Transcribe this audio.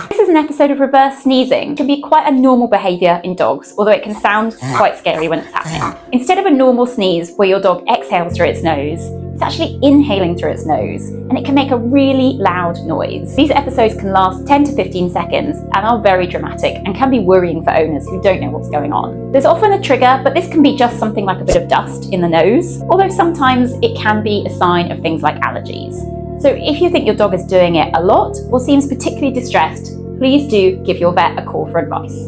This is an episode of reverse sneezing. It can be quite a normal behaviour in dogs, although it can sound quite scary when it's happening. Instead of a normal sneeze where your dog exhales through its nose, it's actually inhaling through its nose, and it can make a really loud noise. These episodes can last 10 to 15 seconds and are very dramatic and can be worrying for owners who don't know what's going on. There's often a trigger, but this can be just something like a bit of dust in the nose, although sometimes it can be a sign of things like allergies. So if you think your dog is doing it a lot or seems particularly distressed, please do give your vet a call for advice.